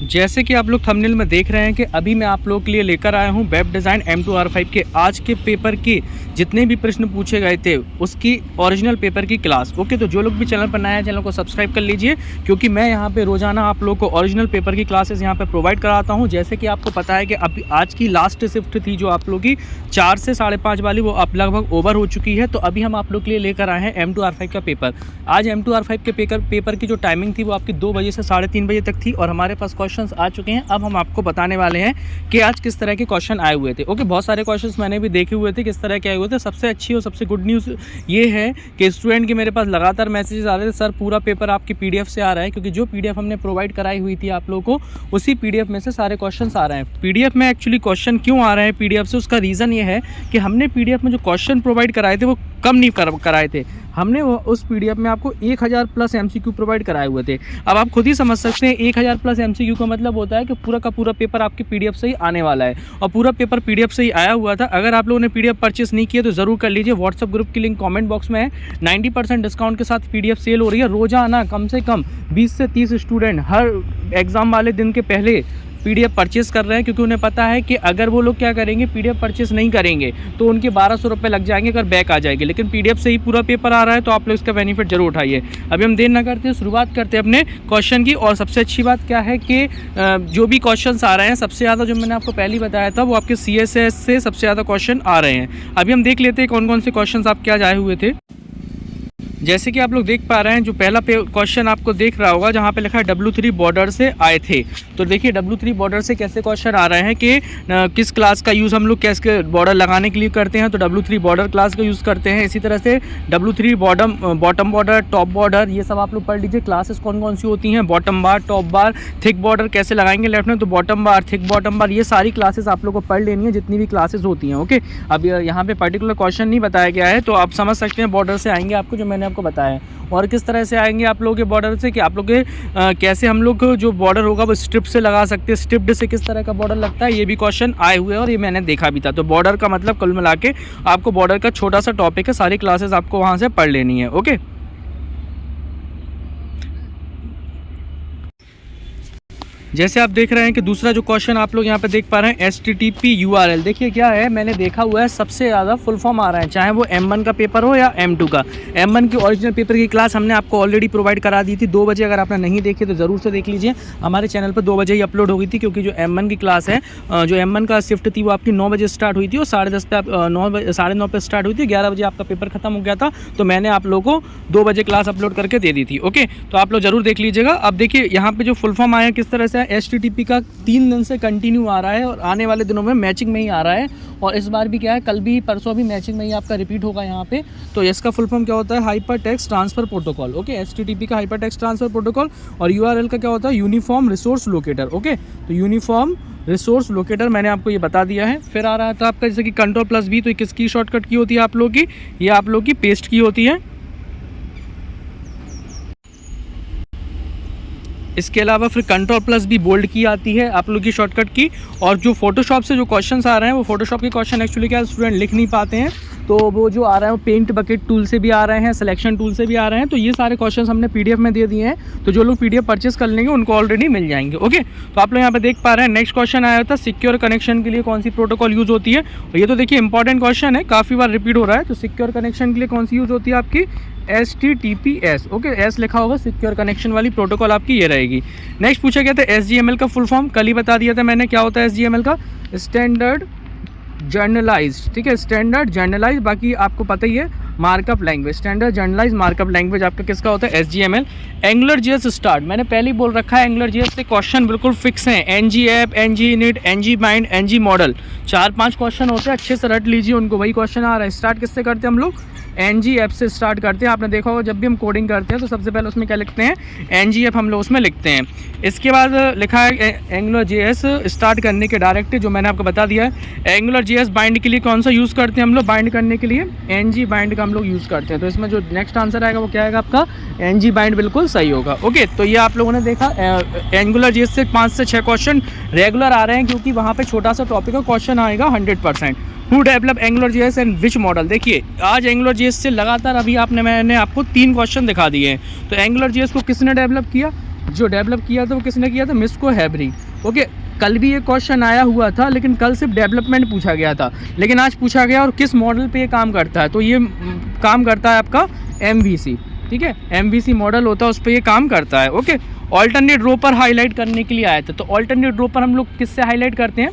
जैसे कि आप लोग थंबनेल में देख रहे हैं कि अभी मैं आप लोगों के लिए लेकर आया हूं वेब डिज़ाइन M2R5 के आज के पेपर के जितने भी प्रश्न पूछे गए थे उसकी ओरिजिनल पेपर की क्लास। ओके, तो जो लोग भी चैनल पर नए हैं चैनल को सब्सक्राइब कर लीजिए, क्योंकि मैं यहां पे रोज़ाना आप लोगों को ओरिजिनल पेपर की क्लासेस यहां पे प्रोवाइड कराता हूं। जैसे कि आपको पता है कि अभी आज की लास्ट शिफ्ट थी जो आप लोग की 4 से 5:30 वाली, वो अब लगभग ओवर हो चुकी है। तो अभी हम आप लोग के लिए लेकर आए हैं M2R5 का पेपर। आज M2R5 के पेपर की जो टाइमिंग थी वो आपकी 2 बजे से 3:30 बजे तक थी और हमारे पास क्वेश्चंस आ चुके हैं। अब हम आपको बताने वाले हैं कि आज किस तरह के क्वेश्चन आए हुए थे। ओके, बहुत सारे क्वेश्चंस मैंने भी देखे हुए थे किस तरह के आए हुए थे। सबसे अच्छी और सबसे गुड न्यूज़ ये है कि स्टूडेंट के मेरे पास लगातार मैसेजेस आ रहे थे, सर पूरा पेपर आपकी PDF से आ रहा है, क्योंकि जो PDF हमने प्रोवाइड कराई हुई थी आप लोगों को उसी PDF में से सारे क्वेश्चन आ रहे हैं। PDF में एक्चुअली क्वेश्चन क्यों आ रहे हैं PDF से, उसका रीज़न ये है कि हमने PDF में जो क्वेश्चन प्रोवाइड कराए थे वो कम नहीं कराए थे। हमने वो उस PDF में आपको 1000 प्लस MCQ प्रोवाइड कराए हुए थे। अब आप खुद ही समझ सकते हैं 1000 प्लस MCQ का मतलब होता है कि पूरा का पूरा पेपर आपके PDF से ही आने वाला है, और पूरा पेपर PDF से ही आया हुआ था। अगर आप लोगों ने PDF परचेस नहीं किया तो ज़रूर कर लीजिए। व्हाट्सअप ग्रुप की लिंक कमेंट बॉक्स में है। 90% डिस्काउंट के साथ PDF सेल हो रही है। रोज़ाना कम से कम 20 से 30 स्टूडेंट हर एग्ज़ाम वाले दिन के पहले PDF परचेस कर रहे हैं, क्योंकि उन्हें पता है कि अगर वो लोग क्या करेंगे, PDF परचेस नहीं करेंगे तो उनके 1200 रुपये लग जाएंगे अगर बैक आ जाएगी। लेकिन PDF से ही पूरा पेपर आ रहा है तो आप लोग इसका बेनिफिट जरूर उठाइए। अभी हम देर ना करते हैं, शुरुआत करते हैं अपने क्वेश्चन की। और सबसे अच्छी बात क्या है कि जो भी क्वेश्चन आ रहे हैं सबसे ज़्यादा जो मैंने आपको पहले बताया था वो आपके CSS से सबसे ज़्यादा क्वेश्चन आ रहे हैं। अभी हम देख लेते हैं कौन कौन से क्वेश्चन आपके आज आए हुए थे। जैसे कि आप लोग देख पा रहे हैं, जो पहला क्वेश्चन आपको देख रहा होगा जहाँ पे लिखा है W3 बॉर्डर से आए थे। तो देखिए W3 बॉर्डर से कैसे क्वेश्चन आ रहे हैं कि किस क्लास का यूज़ हम लोग कैसे बॉर्डर लगाने के लिए करते हैं, तो W3 बॉर्डर क्लास का यूज़ करते हैं। इसी तरह से W3 bottom border, top border, ये सब आप लोग पढ़ लीजिए। क्लासेस कौन कौन सी होती हैं, बॉटम बार, टॉप बार, थिक बॉर्डर कैसे लगाएंगे लेफ्ट में, तो बॉटम बार, थिक बॉटम बार, ये सारी क्लासेस आप लोग को पढ़ लेनी है जितनी भी क्लासेस होती हैं। ओके, अब यहाँ पे पर्टिकुलर क्वेश्चन नहीं बताया गया है, तो आप समझ सकते हैं बॉर्डर से आएंगे आपको, जो मैंने आपको बताया। और किस तरह से आएंगे आप लोगों के बॉर्डर से कि आप लोग के कैसे हम लोग जो बॉर्डर होगा वो स्ट्रिप से लगा सकते हैं, स्ट्रिप्ड से किस तरह का बॉर्डर लगता है, ये भी क्वेश्चन आए हुए हैं और ये मैंने देखा भी था। तो बॉर्डर का मतलब कुल मिला के आपको बॉर्डर का छोटा सा टॉपिक है, सारी क्लासेस आपको वहाँ से पढ़ लेनी है। ओके, जैसे आप देख रहे हैं कि दूसरा जो क्वेश्चन आप लोग यहाँ पे देख पा रहे हैं HTTP URL, देखिए क्या है, मैंने देखा हुआ है सबसे ज़्यादा फुल फॉर्म आ रहा है, चाहे वो M1 का पेपर हो या M2 का। M1 की ओरिजिनल पेपर की क्लास हमने आपको ऑलरेडी प्रोवाइड करा दी थी 2 बजे। अगर आपने नहीं देखी तो ज़रूर से देख लीजिए, हमारे चैनल पर 2 बजे ही अपलोड हो गई थी, क्योंकि जो M1 की क्लास है, जो M1 का शिफ्ट थी वो आपकी 9 बजे स्टार्ट हुई थी और 10:30 पे 9:30 पे स्टार्ट हुई थी। 11 बजे आपका पेपर खत्म हो गया था, तो मैंने आप लोगों को 2 बजे क्लास अपलोड करके दे दी थी। ओके, तो आप लोग ज़रूर देख लीजिएगा। अब देखिए यहाँ पे जो फुल फॉर्म आया किस तरह से HTTP का 3 दिन से कंटिन्यू आ रहा है और आने वाले दिनों में मैचिंग में ही आ रहा है, और इस बार भी क्या है, कल भी परसों भी मैचिंग में ही आपका रिपीट होगा यहाँ पे। तो इसका फुल फॉर्म क्या होता है, hyper text transfer protocol. Okay, HTTP का हाइपर टेक्स्ट ट्रांसफर प्रोटोकॉल, और URL का क्या होता है, यूनिफॉर्म रिसोर्स लोकेटर। ओके, तो यूनिफॉर्म रिसोर्स लोकेटर मैंने आपको ये बता दिया है। फिर आ रहा था आपका जैसे कि Ctrl+V, तो ये किसकी शॉर्टकट की होती है आप लोग की, ये आप लोग की पेस्ट की होती है। इसके अलावा फिर Ctrl+B बोल्ड की आती है आप लोग की शॉर्टकट की। और जो फोटोशॉप से जो क्वेश्चंस आ रहे हैं वो फोटोशॉप के क्वेश्चन एक्चुअली क्या स्टूडेंट लिख नहीं पाते हैं, तो वो जो आ रहा है वो पेंट बकेट टूल से भी आ रहे हैं, सिलेक्शन टूल से भी आ रहे हैं। तो ये सारे क्वेश्चंस हमने PDF में दे दिए हैं, तो जो लोग PDF परचेस कर लेंगे उनको ऑलरेडी मिल जाएंगे। ओके, तो आप लोग यहाँ पे देख पा रहे हैं नेक्स्ट क्वेश्चन आया था, सिक्योर कनेक्शन के लिए कौन सी प्रोटोकॉल यूज़ होती है। और ये तो देखिए इंपॉर्टेंट क्वेश्चन है, काफ़ी बार रिपीट हो रहा है। तो सिक्योर कनेक्शन के लिए कौन सी यूज़ होती है आपकी, HTTPS। ओके, S लिखा होगा, सिक्योर कनेक्शन वाली प्रोटोकॉल आपकी ये रहेगी। नेक्स्ट पूछा गया था SGML का फुल फॉर्म, कल ही बता दिया था मैंने क्या होता है SGML का, स्टैंडर्ड जर्नलाइज। ठीक है, स्टैंडर्ड जर्नलाइज, बाकी आपको पता ही है markup language, standard generalized markup language आपका किसका होता है, SGML। AngularJS स्टार्ट, मैंने पहले ही बोल रखा है AngularJS से क्वेश्चन बिल्कुल फिक्स हैं, NG app, NG init, NG bind, NG model, 4-5 question होते हैं, अच्छे से रट लीजिए उनको। वही क्वेश्चन आ रहा है। स्टार्ट किससे करते हैं हम लोग, NG ऐप से स्टार्ट करते हैं। आपने देखा होगा जब भी हम कोडिंग करते हैं तो सबसे पहले उसमें क्या लिखते हैं, NG ऐप हम लोग उसमें लिखते हैं। इसके बाद लिखा है AngularJS स्टार्ट करने के डायरेक्ट, जो मैंने आपको बता दिया है। AngularJS बाइंड के लिए कौन सा यूज़ करते हैं हम लोग, बाइंड करने के लिए NG बाइंड का हम लोग यूज़ करते हैं। तो इसमें जो नेक्स्ट आंसर आएगा वो क्या आएगा आपका, NG बाइंड, बिल्कुल सही होगा। ओके, तो ये आप लोगों ने देखा AngularJS से 5 से 6 क्वेश्चन रेगुलर आ रहे हैं, क्योंकि वहाँ पर छोटा सा टॉपिक का क्वेश्चन आएगा 100%। Who develop AngularJS and which model. देखिए आज AngularJS से लगातार अभी मैंने आपको 3 क्वेश्चन दिखा दिए हैं। तो AngularJS को किसने डेवलप किया, जो डेवलप किया था वो किसने किया था? मिस्को हैबरी। ओके, कल भी ये क्वेश्चन आया हुआ था, लेकिन कल सिर्फ डेवलपमेंट पूछा गया था, लेकिन आज पूछा गया और किस मॉडल पे ये काम करता है, तो ये काम करता है आपका MVC, ठीक है, MVC मॉडल होता है, उस पर ये काम करता है। ओके, ऑल्टरनेट रो पर हाईलाइट करने के लिए आया था, तो ऑल्टरनेट रो पर हम लोग किससे हाईलाइट करते हैं?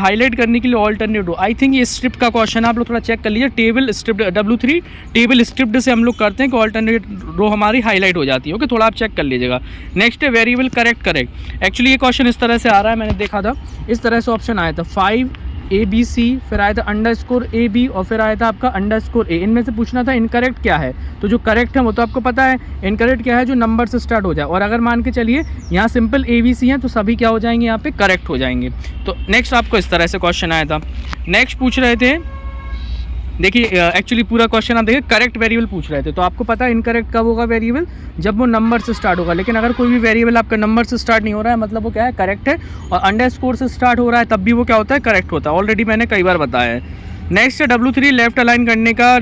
हाईलाइट करने के लिए ऑल्टरनेट रो, आई थिंक ये स्क्रिप्ट का क्वेश्चन है, आप लोग थोड़ा चेक कर लीजिए। Table script W3 table script से हम लोग करते हैं कि ऑल्टरनेट रो हमारी हाईलाइट हो जाती है। ओके, थोड़ा आप चेक कर लीजिएगा। नेक्स्ट है वेरिएबल करेक्ट। एक्चुअली ये क्वेश्चन इस तरह से आ रहा है, मैंने देखा था इस तरह से ऑप्शन आया था 5ABC, फिर आया था _AB और फिर आया था आपका _A। इनमें से पूछना था इनकरेक्ट क्या है, तो जो करेक्ट है वो तो आपको पता है, इनकरेक्ट क्या है? जो नंबर से स्टार्ट हो जाए। और अगर मान के चलिए यहाँ सिंपल ABC है तो सभी क्या हो जाएंगे? यहाँ पे करेक्ट हो जाएंगे। तो नेक्स्ट आपको इस तरह से क्वेश्चन आया था। नेक्स्ट पूछ रहे थे, देखिए एक्चुअली पूरा क्वेश्चन आप देखिए, करेक्ट वेरिएबल पूछ रहे थे, तो आपको पता है इनकरेक्ट कब होगा वेरिएबल? जब वो नंबर से स्टार्ट होगा। लेकिन अगर कोई भी वेरिएबल आपका नंबर से स्टार्ट नहीं हो रहा है, मतलब वो क्या है? करेक्ट है। और अंडरस्कोर से स्टार्ट हो रहा है, तब भी वो क्या होता है? करेक्ट होता है। ऑलरेडी मैंने कई बार बताया है। नेक्स्ट है W3 लेफ्ट अलाइन करने का,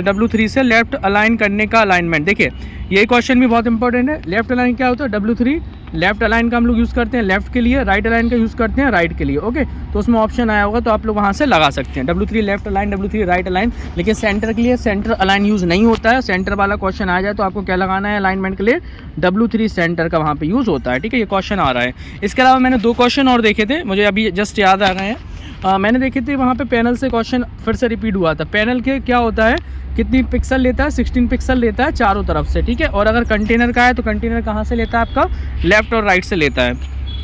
W3 से लेफ्ट अलाइन करने का अलाइनमेंट। देखिए ये क्वेश्चन भी बहुत इंपॉर्टेंट है। लेफ्ट अलाइन क्या होता है? W3 लेफ्ट अलाइन का हम लोग यूज़ करते हैं लेफ्ट के लिए, राइट अलाइन का यूज़ करते हैं राइट के लिए। ओके, तो उसमें ऑप्शन आया होगा, तो आप लोग वहाँ से लगा सकते हैं। W3 left align, W3 right align. लेकिन सेंटर के लिए सेंटर अलाइन यूज़ नहीं होता है। सेंटर वाला क्वेश्चन आ जाए तो आपको क्या लगाना है अलाइनमेंट के लिए? W3 सेंटर का वहाँ पे यूज़ होता है। ठीक है, ये क्वेश्चन आ रहा है। इसके अलावा मैंने 2 क्वेश्चन और देखे थे, मुझे अभी जस्ट याद आ गए हैं। मैंने देखे थे वहाँ पे पैनल से क्वेश्चन फिर से रिपीट हुआ था। पैनल के क्या होता है? कितनी पिक्सल लेता है? 16 पिक्सल लेता है चारों तरफ से। ठीक है, और अगर कंटेनर का है तो कंटेनर कहाँ से लेता है? आपका लेफ्ट और राइट से लेता है।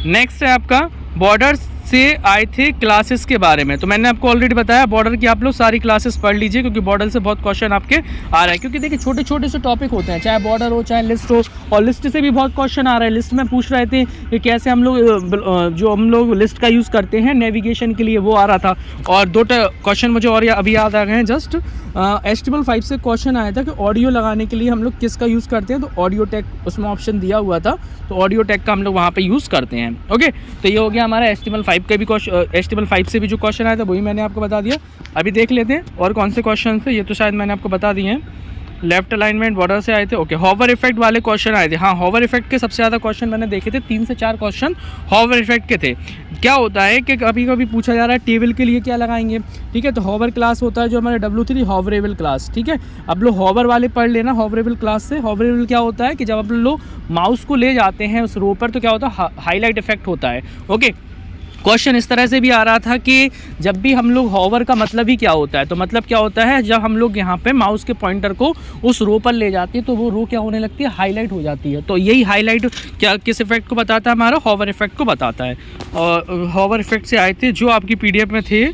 नेक्स्ट है आपका बॉर्डर से आए थे क्लासेस के बारे में। तो मैंने आपको ऑलरेडी बताया बॉर्डर की आप लोग सारी क्लासेस पढ़ लीजिए, क्योंकि बॉर्डर से बहुत क्वेश्चन आपके आ रहा है। क्योंकि देखिए छोटे छोटे से टॉपिक होते हैं, चाहे बॉर्डर हो चाहे लिस्ट हो, और लिस्ट से भी बहुत क्वेश्चन आ रहे हैं। लिस्ट में पूछ रहे थे कि कैसे हम लोग लिस्ट का यूज़ करते हैं नेविगेशन के लिए, वो आ रहा था। और 2 क्वेश्चन मुझे और अभी याद आ गए हैं जस्ट। HTML5 से क्वेश्चन आया था कि ऑडियो लगाने के लिए हम लोग किसका यूज़ करते हैं, तो ऑडियो टेक उसमें ऑप्शन दिया हुआ था, तो ऑडियो टेक का हम लोग वहाँ पे यूज़ करते हैं। ओके, तो ये हो गया हमारा HTML5 का भी HTML5 से भी जो क्वेश्चन आया था वही मैंने आपको बता दिया। अभी देख लेते हैं और कौन से क्वेश्चन थे, ये तो शायद मैंने आपको बता दिए हैं। लेफ्ट अलाइनमेंट बॉर्डर से आए थे। ओके, हॉवर इफेक्ट वाले क्वेश्चन आए थे। हाँ, हॉवर इफेक्ट के सबसे ज़्यादा क्वेश्चन मैंने देखे थे, 3 से 4 क्वेश्चन हॉवर इफेक्ट के थे। क्या होता है कि कभी कभी पूछा जा रहा है टेबल के लिए क्या लगाएंगे। ठीक है, तो हॉवर क्लास होता है जो हमारे W3 हॉवरेबल क्लास। ठीक है, अब लोग हॉवर वाले पढ़ लेना हॉवरेबल क्लास से। हॉवरेबल क्या होता है कि जब आप लोग माउस को ले जाते हैं उस रो पर तो क्या होता है? हाईलाइट इफेक्ट होता है। ओके, क्वेश्चन इस तरह से भी आ रहा था कि जब भी हम लोग हॉवर का मतलब ही क्या होता है, तो मतलब क्या होता है जब हम लोग यहाँ पे माउस के पॉइंटर को उस रो पर ले जाते हैं तो वो रो क्या होने लगती है? हाईलाइट हो जाती है। तो यही हाईलाइट क्या किस इफेक्ट को बताता है? हमारा हॉवर इफेक्ट को बताता है। और हॉवर इफेक्ट से आए थे जो आपकी PDF में थे।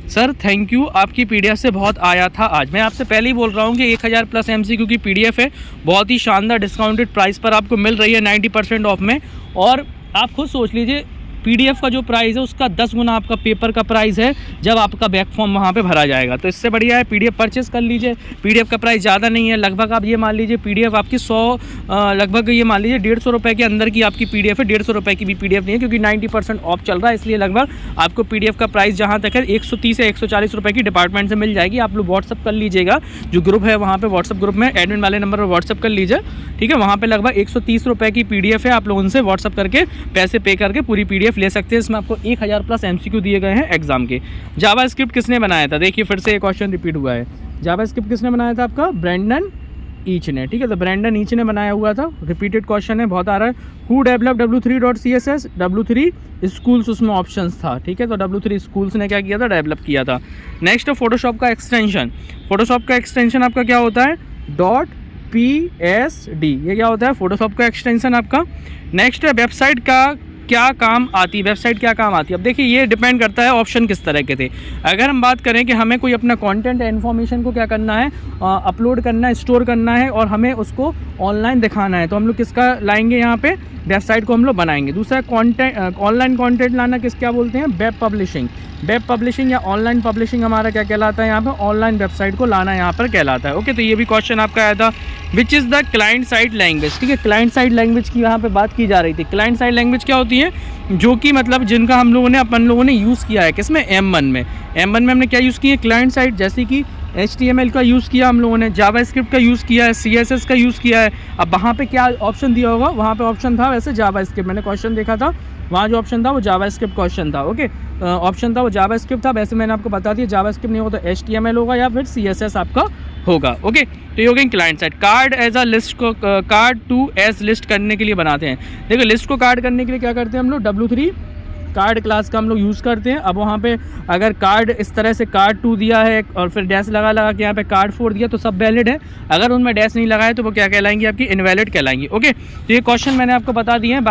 सर थैंक यू, आपकी PDF से बहुत आया था आज। मैं आपसे पहले ही बोल रहा हूँ कि 1000+ MCQ की PDF है, बहुत ही शानदार डिस्काउंटेड प्राइस पर आपको मिल रही है 90% ऑफ में। और आप खुद सोच लीजिए PDF का जो प्राइस है उसका 10 गुना आपका पेपर का प्राइस है जब आपका बैक फॉर्म वहाँ पे भरा जाएगा। तो इससे बढ़िया है PDF परचेस कर लीजिए। PDF का प्राइस ज़्यादा नहीं है, लगभग आप ये मान लीजिए PDF आपकी 100 लगभग ये मान लीजिए 150 रुपये के अंदर की आपकी PDF है। 150 रुपये की भी PDF नहीं है, क्योंकि 90% ऑफ चल रहा है, इसलिए लगभग आपको PDF का प्राइस जहाँ तक है 130 से 140 रुपये की डिपार्टमेंट से मिल जाएगी। आप लोग व्हाट्सअप कर लीजिएगा, जो ग्रुप है वहाँ पर व्हाट्सअप ग्रुप में एडमिन वाले नंबर पर व्हाट्सअप कर लीजिए। ठीक है, वहाँ पर लगभग 130 रुपये की PDF है, आप लोग उनसे व्हाट्सअप करके पैसे पे करके पूरी PDF ले सकते हैं। इसमें आपको 1000+ MCQ दिए गए हैं एग्जाम के। जावा स्क्रिप्ट किसने बनाया था? देखिए फिर से एक क्वेश्चन रिपीट हुआ है। जावा स्क्रिप्ट किसने बनाया था? आपका ब्रैंडन ईच ने। ठीक है, तो ब्रैंडन ईच ने बनाया हुआ था। रिपीटेड क्वेश्चन है, बहुत आ रहा है। Who develop W3.CSS? W3 schools उसमें ऑप्शंस था। ठीक है, तो W3 स्कूल्स ने क्या किया था? डेवलप किया था। नेक्स्ट फोटोशॉप का एक्सटेंशन। फोटोशॉप का एक्सटेंशन आपका क्या होता है? .PSD। ये क्या होता है? फोटोशॉप का एक्सटेंशन आपका। नेक्स्ट है वेबसाइट का क्या काम आती है? वेबसाइट क्या काम आती है? अब देखिए ये डिपेंड करता है ऑप्शन किस तरह के थे। अगर हम बात करें कि हमें कोई अपना कंटेंट या इन्फॉर्मेशन को क्या करना है, अपलोड करना है, स्टोर करना है और हमें उसको ऑनलाइन दिखाना है, तो हम लोग किसका लाएंगे? यहाँ पे वेबसाइट को हम लोग बनाएंगे। दूसरा कंटेंट, ऑनलाइन कंटेंट लाना किस क्या बोलते हैं? Web publishing. वेब पब्लिशिंग या ऑनलाइन पब्लिशिंग हमारा क्या कहलाता है? यहाँ पे ऑनलाइन वेबसाइट को लाना यहाँ पर कहलाता है। ओके, तो ये भी क्वेश्चन आपका आया था। Which is the client side language? ठीक है, क्लाइंट साइड लैंग्वेज की यहाँ पे बात की जा रही थी। क्लाइंट साइड लैंग्वेज क्या होती है? जो कि मतलब जिनका अपन लोगों ने यूज़ किया है किसमें? M1 में। M1 में हमने क्या यूज़ किया है? क्लाइंट साइड, जैसे कि HTML का यूज़ किया हम लोगों ने, जावास्क्रिप्ट का यूज़ किया है, CSS का यूज़ किया है। अब वहाँ पे क्या ऑप्शन दिया होगा, वहाँ पे ऑप्शन था वैसे जावास्क्रिप्ट, मैंने क्वेश्चन देखा था, वहाँ जो ऑप्शन था वो जावास्क्रिप्ट क्वेश्चन था। ओके, ऑप्शन था वो जावास्क्रिप्ट था। वैसे मैंने आपको बता दिया जावास्क्रिप्ट नहीं होगा तो HTML होगा या फिर CSS आपका होगा। ओके, तो ये हो गई client side. Card as a list को, कार्ड टू एज लिस्ट करने के लिए बनाते हैं। देखो लिस्ट को कार्ड करने के लिए क्या करते हैं हम लोग, W3 कार्ड क्लास का हम लोग यूज़ करते हैं। अब वहाँ पे अगर कार्ड इस तरह से कार्ड 2 दिया है और फिर डैश लगा के यहाँ पे कार्ड 4 दिया तो सब वैलिड है। अगर उनमें डैश नहीं लगाए तो वो क्या कहलाएंगे, आपकी इनवैलिड कहलाएंगी। ओके, तो ये क्वेश्चन मैंने आपको बता दिए हैं।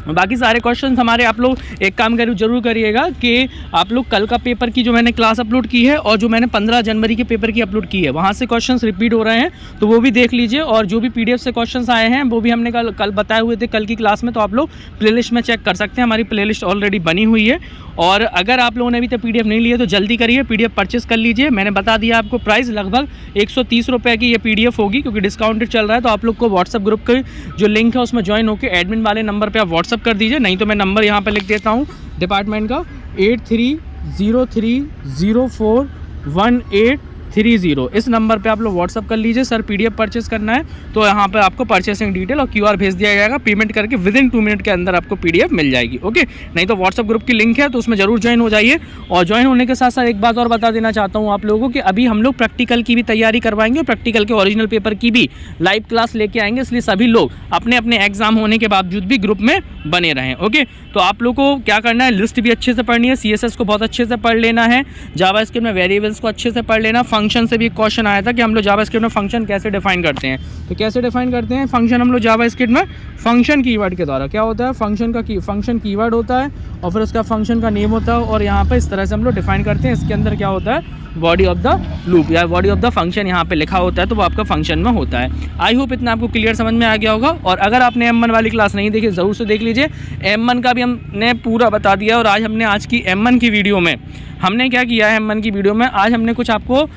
बाकी सारे क्वेश्चंस हमारे, आप लोग एक काम जरूर करिएगा कि आप लोग कल का पेपर की जो मैंने क्लास अपलोड की है और जो मैंने 15 जनवरी के पेपर की अपलोड की है वहाँ से क्वेश्चंस रिपीट हो रहे हैं, तो वो भी देख लीजिए। और जो भी PDF से क्वेश्चंस आए हैं वो भी हमने कल बताए हुए थे कल की क्लास में, तो आप लोग प्लेलिस्ट में चेक कर सकते हैं। हमारी प्लेलिस्ट ऑलरेडी बनी हुई है। और अगर आप लोगों ने अभी तक PDF नहीं लिए तो जल्दी करिए, PDF परचेस कर लीजिए। मैंने बता दिया आपको प्राइस लगभग 130 रुपये की ये PDF होगी, क्योंकि डिस्काउंटेड चल रहा है। तो आप लोग को व्हाट्सअप ग्रुप का जो लिंक है उसमें ज्वाइन होकर एडमिन वाले नंबर पर आप व्हाट्सअप कर दीजिए, नहीं तो मैं नंबर यहाँ पर लिख देता हूँ डिपार्टमेंट का 8303041830। इस नंबर पे आप लोग व्हाट्सअप कर लीजिए, सर PDF परचेस करना है, तो यहाँ पे आपको परचेसिंग डिटेल और QR भेज दिया जाएगा। पेमेंट करके विदिन 2 मिनट के अंदर आपको PDF मिल जाएगी। ओके, नहीं तो व्हाट्सअप ग्रुप की लिंक है तो उसमें जरूर ज्वाइन हो जाइए। और ज्वाइन होने के साथ साथ एक बात और बता देना चाहता हूँ आप लोगों को कि अभी हम लोग प्रैक्टिकल की भी तैयारी करवाएंगे और प्रैक्टिकल के ओरिजिनल पेपर की भी लाइव क्लास लेके आएंगे, इसलिए सभी लोग अपने अपने एग्जाम होने के बावजूद भी ग्रुप में बने रहें। ओके, तो आप लोग को क्या करना है, लिस्ट भी अच्छे से पढ़नी है, CSS को बहुत अच्छे से पढ़ लेना है, जावास्क्रिप्ट में वेरिएबल्स को अच्छे से पढ़ लेना। फंक्शन से भी क्वेश्चन आया था कि हम लोग जावास्क्रिप्ट में फंक्शन कैसे डिफाइन करते हैं, तो कैसे डिफाइन करते हैं फंक्शन हम लोग जावास्क्रिप्ट में, फंक्शन कीवर्ड के द्वारा। क्या होता है, फंक्शन कीवर्ड होता है और फिर उसका फंक्शन का नेम होता है, और यहाँ पर इस तरह से हम लोग डिफाइन करते हैं। इसके अंदर क्या होता है, बॉडी ऑफ द लूप या बॉडी ऑफ द फंक्शन यहाँ पे लिखा होता है, तो वो आपका फंक्शन में होता है। आई होप इतना आपको क्लियर समझ में आ गया होगा। और अगर आपने M1 वाली क्लास नहीं देखी ज़रूर से देख लीजिए, M1 का भी हमने पूरा बता दिया। और आज की M1 की वीडियो में हमने क्या किया है, M1 की वीडियो में आज हमने कुछ आपको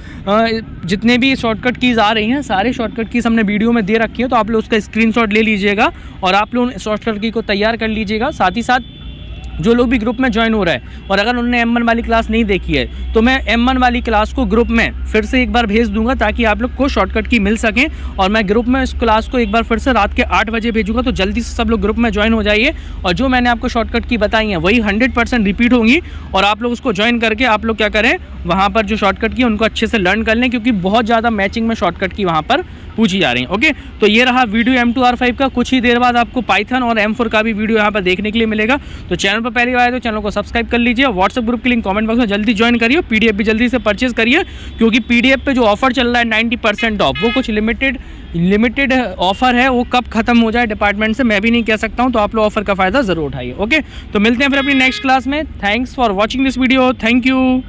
जितने भी शॉर्टकट कीज़ आ रही हैं सारे शॉर्टकट कीज़ हमने वीडियो में दे रखी है, तो आप लोग उसका स्क्रीनशॉट ले लीजिएगा और आप लोग शॉर्टकट की को तैयार कर लीजिएगा। साथ ही साथ जो लोग भी ग्रुप में ज्वाइन हो रहा है और अगर उन्होंने M1 वाली क्लास नहीं देखी है तो मैं M1 वाली क्लास को ग्रुप में फिर से एक बार भेज दूंगा ताकि आप लोग को शॉर्टकट की मिल सके। और मैं ग्रुप में इस क्लास को एक बार फिर से रात के 8 बजे भेजूंगा, तो जल्दी से सब लोग ग्रुप में ज्वाइन हो जाइए। और जो मैंने आपको शॉर्टकट की बताई हैं वही 100% रिपीट होंगी, और आप लोग उसको ज्वाइन करके आप लोग क्या करें, वहाँ पर जो शॉर्टकट की उनको अच्छे से लर्न कर लें, क्योंकि बहुत ज़्यादा मैचिंग में शॉर्टकट की वहाँ पर पूछी जा रही है। ओके, तो ये रहा वीडियो M2R5 का। कुछ ही देर बाद आपको पाइथन और M4 का भी वीडियो यहाँ पर देखने के लिए मिलेगा। तो चैनल पर पहली बार आए तो चैनल को सब्सक्राइब कर लीजिए। व्हाट्सएप ग्रुप की लिंक कमेंट बॉक्स में जल्दी ज्वाइन करिए। PDF भी जल्दी से परचेज करिए, क्योंकि PDF पे जो ऑफर चल रहा है 90% ऑफ, वो कुछ लिमिटेड ऑफर है, वो कब खत्म हो जाए डिपार्टमेंट से मैं भी नहीं कह सकता हूँ। तो आप लोग ऑफर का फ़ायदा ज़रूर उठाइए। ओके, तो मिलते हैं फिर अपनी नेक्स्ट क्लास में। Thanks for watching this video. Thank you.